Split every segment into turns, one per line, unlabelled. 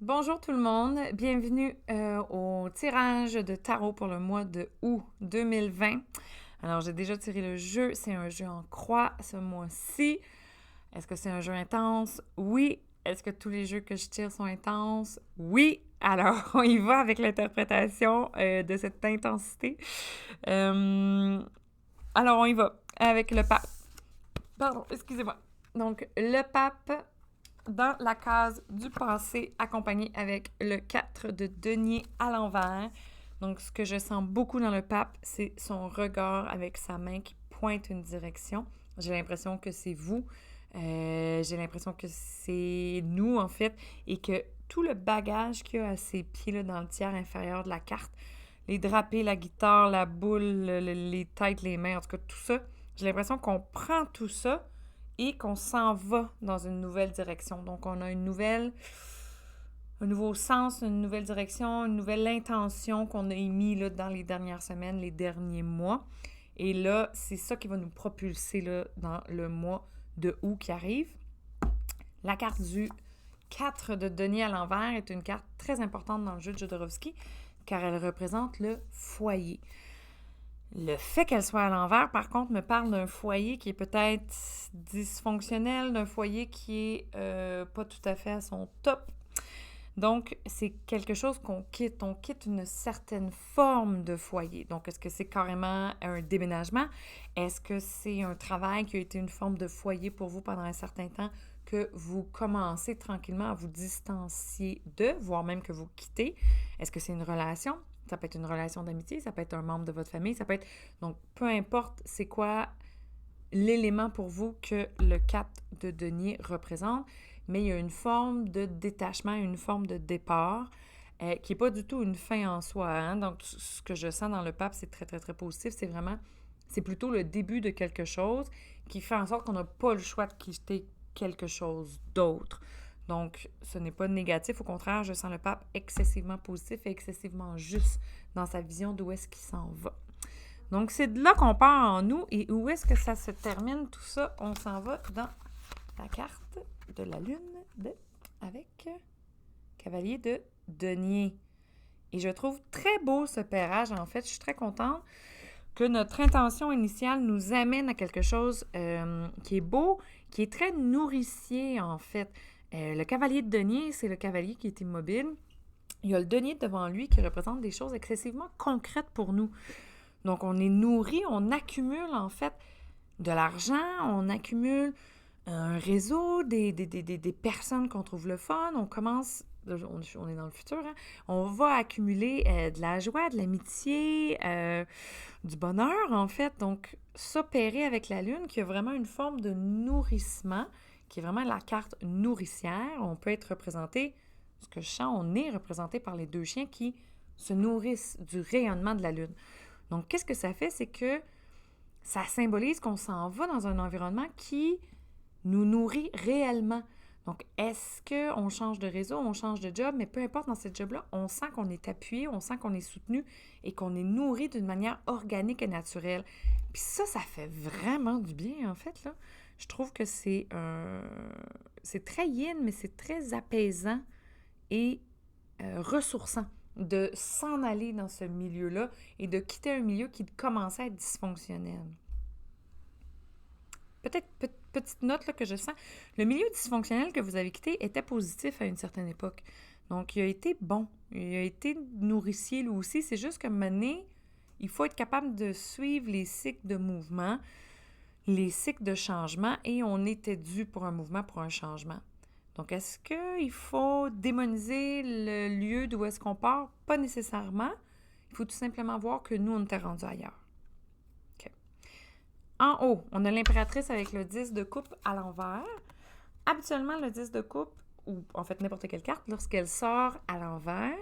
Bonjour tout le monde, bienvenue au tirage de tarot pour le mois de août 2020. Alors j'ai déjà tiré le jeu, c'est un jeu en croix ce mois-ci. Est-ce que c'est un jeu intense? Oui. Est-ce que tous les jeux que je tire sont intenses? Oui. Alors on y va avec l'interprétation de cette intensité. Alors on y va avec le pape. Pardon, excusez-moi. Donc le pape dans la case du passé, accompagné avec le 4 de denier à l'envers. Donc, ce que je sens beaucoup dans le pape, c'est son regard avec sa main qui pointe une direction. J'ai l'impression que c'est vous. J'ai l'impression que c'est nous, en fait, et que tout le bagage qu'il y a à ses pieds là, dans le tiers inférieur de la carte, les drapés, la guitare, la boule, les têtes, les mains, en tout cas, tout ça, j'ai l'impression qu'on prend tout ça et qu'on s'en va dans une nouvelle direction. Donc, on a un nouveau sens, une nouvelle direction, une nouvelle intention qu'on a émis là, dans les dernières semaines, les derniers mois. Et là, c'est ça qui va nous propulser là, dans le mois de août qui arrive. La carte du 4 de denier à l'envers est une carte très importante dans le jeu de Jodorowsky car elle représente le foyer. Le fait qu'elle soit à l'envers, par contre, me parle d'un foyer qui est peut-être dysfonctionnel, d'un foyer qui est pas tout à fait à son top. Donc, c'est quelque chose qu'on quitte. On quitte une certaine forme de foyer. Donc, est-ce que c'est carrément un déménagement? Est-ce que c'est un travail qui a été une forme de foyer pour vous pendant un certain temps que vous commencez tranquillement à vous distancier de, voire même que vous quittez? Est-ce que c'est une relation? Ça peut être une relation d'amitié, ça peut être un membre de votre famille, ça peut être... Donc, peu importe c'est quoi l'élément pour vous que le 4 de denier représente, mais il y a une forme de détachement, une forme de départ qui n'est pas du tout une fin en soi. Hein? Donc, ce que je sens dans le pape, c'est très, très, très positif. C'est plutôt le début de quelque chose qui fait en sorte qu'on n'a pas le choix de quitter quelque chose d'autre. Donc, ce n'est pas négatif. Au contraire, je sens le pape excessivement positif et excessivement juste dans sa vision d'où est-ce qu'il s'en va. Donc, c'est de là qu'on part en nous. Et où est-ce que ça se termine, tout ça? On s'en va dans la carte de la lune avec cavalier de denier. Et je trouve très beau ce pairage, en fait. Je suis très contente que notre intention initiale nous amène à quelque chose qui est beau, qui est très nourricier, en fait. Le cavalier de denier, c'est le cavalier qui est immobile. Il y a le denier devant lui qui représente des choses excessivement concrètes pour nous. Donc, on est nourri, on accumule, en fait, de l'argent, on accumule un réseau, des personnes qu'on trouve le fun, on commence, on est dans le futur, hein? On va accumuler de la joie, de l'amitié, du bonheur en fait. Donc, s'opérer avec la Lune qui a vraiment une forme de nourrissement, qui est vraiment la carte nourricière. On peut être représenté, ce que je sens, on est représenté par les deux chiens qui se nourrissent du rayonnement de la Lune. Donc, qu'est-ce que ça fait? C'est que ça symbolise qu'on s'en va dans un environnement qui nous nourrit réellement. Donc, est-ce qu'on change de réseau, on change de job, mais peu importe dans ce job-là, on sent qu'on est appuyé, on sent qu'on est soutenu et qu'on est nourri d'une manière organique et naturelle. Puis ça fait vraiment du bien, en fait, là. Je trouve que c'est très yin, mais c'est très apaisant et ressourçant de s'en aller dans ce milieu-là et de quitter un milieu qui commençait à être dysfonctionnel. Peut-être petite note là, que je sens, le milieu dysfonctionnel que vous avez quitté était positif à une certaine époque. Donc, il a été bon. Il a été nourricier lui aussi. C'est juste que maintenant, il faut être capable de suivre les cycles de mouvement, les cycles de changement, et on était dû pour un mouvement, pour un changement. Donc, est-ce qu'il faut démoniser le lieu d'où est-ce qu'on part? Pas nécessairement. Il faut tout simplement voir que nous, on était rendus ailleurs. En haut, on a l'impératrice avec le 10 de coupe à l'envers. Habituellement, le 10 de coupe, ou en fait n'importe quelle carte, lorsqu'elle sort à l'envers,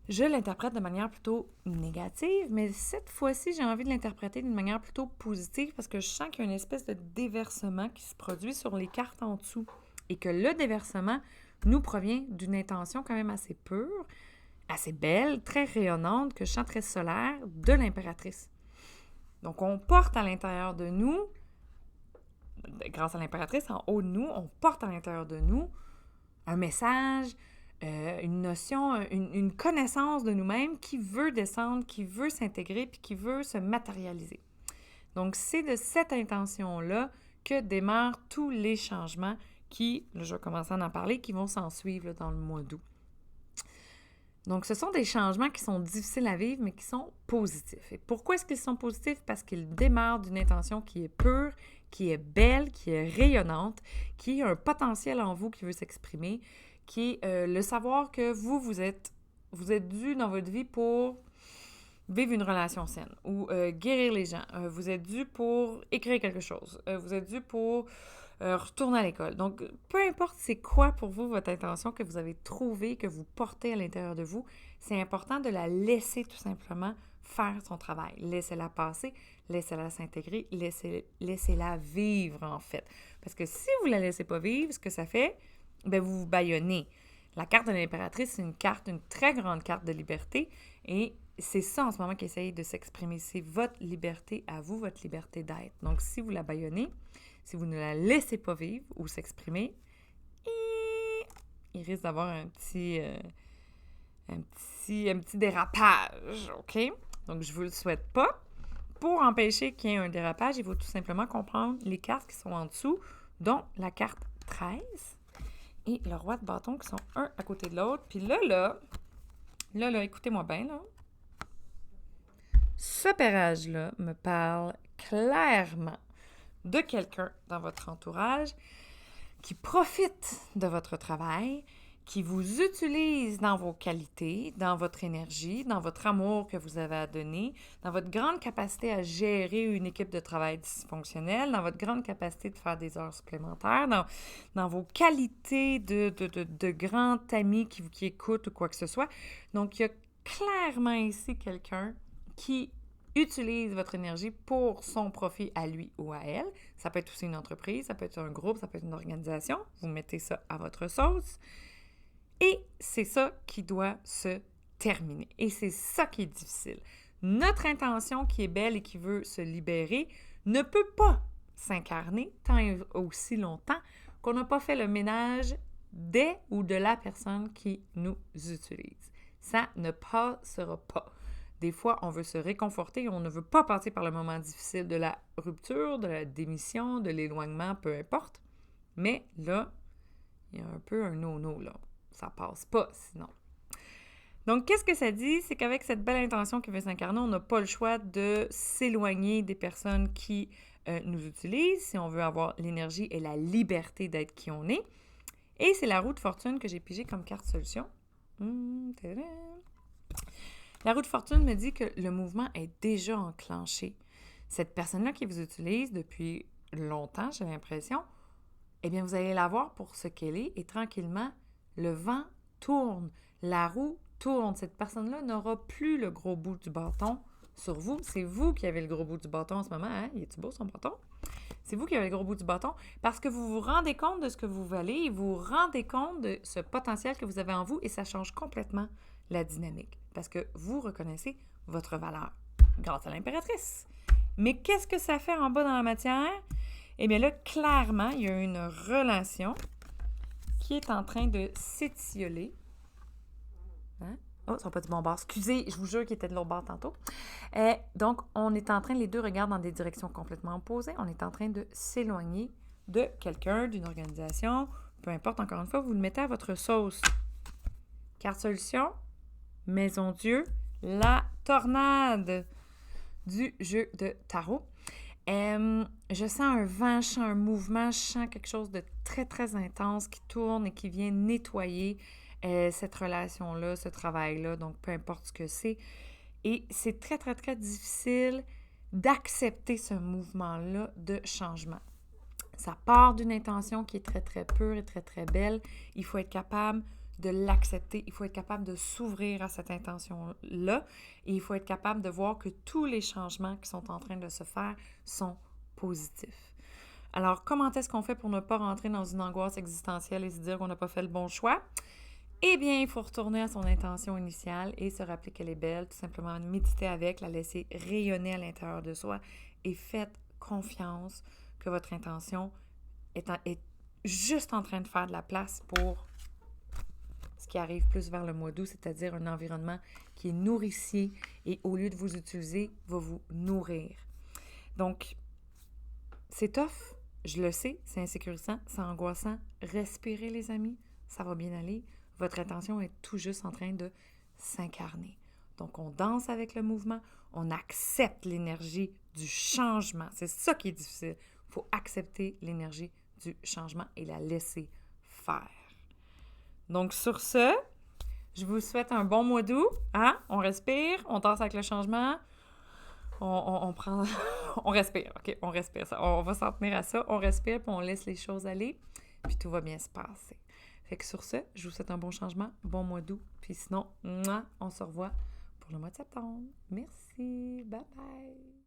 je l'interprète de manière plutôt négative, mais cette fois-ci, j'ai envie de l'interpréter d'une manière plutôt positive parce que je sens qu'il y a une espèce de déversement qui se produit sur les cartes en dessous et que le déversement nous provient d'une intention quand même assez pure, assez belle, très rayonnante, que je sens très solaire, de l'impératrice. Donc, on porte à l'intérieur de nous, grâce à l'impératrice, en haut de nous, on porte à l'intérieur de nous un message, une notion, une connaissance de nous-mêmes qui veut descendre, qui veut s'intégrer, puis qui veut se matérialiser. Donc, c'est de cette intention-là que démarrent tous les changements qui, là, je vais commencer à en parler, qui vont s'en suivre là, dans le mois d'août. Donc, ce sont des changements qui sont difficiles à vivre, mais qui sont positifs. Et pourquoi est-ce qu'ils sont positifs? Parce qu'ils démarrent d'une intention qui est pure, qui est belle, qui est rayonnante, qui a un potentiel en vous qui veut s'exprimer, qui est le savoir que vous êtes dû dans votre vie pour vivre une relation saine ou guérir les gens. Vous êtes dû pour écrire quelque chose. Vous êtes dû pour retourner à l'école. Donc, peu importe c'est quoi pour vous votre intention que vous avez trouvée, que vous portez à l'intérieur de vous, c'est important de la laisser tout simplement faire son travail. Laissez-la passer, laissez-la s'intégrer, laissez-la vivre en fait. Parce que si vous ne la laissez pas vivre, ce que ça fait, bien, vous vous bâillonnez. La carte de l'impératrice, c'est une très grande carte de liberté et c'est ça en ce moment qui essaye de s'exprimer. C'est votre liberté à vous, votre liberté d'être. Donc, si vous la bâillonnez, si vous ne la laissez pas vivre ou s'exprimer, il risque d'avoir un petit dérapage, OK? Donc, je ne vous le souhaite pas. Pour empêcher qu'il y ait un dérapage, il faut tout simplement comprendre les cartes qui sont en dessous, dont la carte 13 et le roi de bâton qui sont un à côté de l'autre. Puis là, écoutez-moi bien, là. Ce pairage-là me parle clairement de quelqu'un dans votre entourage qui profite de votre travail, qui vous utilise dans vos qualités, dans votre énergie, dans votre amour que vous avez à donner, dans votre grande capacité à gérer une équipe de travail dysfonctionnelle, dans votre grande capacité de faire des heures supplémentaires, dans vos qualités de grand ami qui écoute ou quoi que ce soit. Donc, il y a clairement ici quelqu'un qui utilise votre énergie pour son profit à lui ou à elle. Ça peut être aussi une entreprise, ça peut être un groupe, ça peut être une organisation. Vous mettez ça à votre sauce. Et c'est ça qui doit se terminer. Et c'est ça qui est difficile. Notre intention qui est belle et qui veut se libérer ne peut pas s'incarner tant et aussi longtemps qu'on n'a pas fait le ménage des ou de la personne qui nous utilise. Ça ne passera pas. Des fois, on veut se réconforter et on ne veut pas passer par le moment difficile de la rupture, de la démission, de l'éloignement, peu importe. Mais là, il y a un peu un no-no, là. Ça passe pas, sinon. Donc, qu'est-ce que ça dit? C'est qu'avec cette belle intention qui veut s'incarner, on n'a pas le choix de s'éloigner des personnes qui nous utilisent si on veut avoir l'énergie et la liberté d'être qui on est. Et c'est la roue de fortune que j'ai pigée comme carte solution. La roue de fortune me dit que le mouvement est déjà enclenché. Cette personne-là qui vous utilise depuis longtemps, j'ai l'impression, eh bien, vous allez la voir pour ce qu'elle est et tranquillement, le vent tourne, la roue tourne. Cette personne-là n'aura plus le gros bout du bâton sur vous. C'est vous qui avez le gros bout du bâton en ce moment. Hein? Il est-tu beau son bâton? C'est vous qui avez le gros bout du bâton parce que vous vous rendez compte de ce que vous valez et vous vous rendez compte de ce potentiel que vous avez en vous et ça change complètement la dynamique parce que vous reconnaissez votre valeur grâce à l'impératrice. Mais qu'est-ce que ça fait en bas dans la matière? Eh bien là, clairement, il y a une relation qui est en train de s'étioler. Hein? Oh, ils sont pas du bon bord. Excusez, je vous jure qu'ils étaient de l'autre bord tantôt. Donc, on est en train, les deux regardent dans des directions complètement opposées. On est en train de s'éloigner de quelqu'un, d'une organisation. Peu importe, encore une fois, vous le mettez à votre sauce. Carte solution, Maison Dieu, la tornade du jeu de tarot. Je sens un vent, je sens un mouvement, je sens quelque chose de très, très intense qui tourne et qui vient nettoyer cette relation-là, ce travail-là, donc peu importe ce que c'est. Et c'est très, très, très difficile d'accepter ce mouvement-là de changement. Ça part d'une intention qui est très, très pure et très, très belle. Il faut être capable de l'accepter. Il faut être capable de s'ouvrir à cette intention-là et il faut être capable de voir que tous les changements qui sont en train de se faire sont positifs. Alors, comment est-ce qu'on fait pour ne pas rentrer dans une angoisse existentielle et se dire qu'on n'a pas fait le bon choix? Eh bien, il faut retourner à son intention initiale et se rappeler qu'elle est belle, tout simplement méditer avec, la laisser rayonner à l'intérieur de soi et faites confiance que votre intention est juste en train de faire de la place pour ce qui arrive plus vers le mois d'août, c'est-à-dire un environnement qui est nourricier et au lieu de vous utiliser, va vous nourrir. Donc, c'est tough, je le sais, c'est insécurisant, c'est angoissant. Respirez, les amis, ça va bien aller. Votre attention est tout juste en train de s'incarner. Donc, on danse avec le mouvement, on accepte l'énergie du changement. C'est ça qui est difficile. Il faut accepter l'énergie du changement et la laisser faire. Donc, sur ce, je vous souhaite un bon mois d'août. Hein? On respire, on danse avec le changement. On prend... on respire, OK? On respire. On va s'en tenir à ça. On respire, puis on laisse les choses aller, puis tout va bien se passer. Fait que sur ce, je vous souhaite un bon changement, bon mois d'août. Puis sinon, on se revoit pour le mois de septembre. Merci. Bye bye.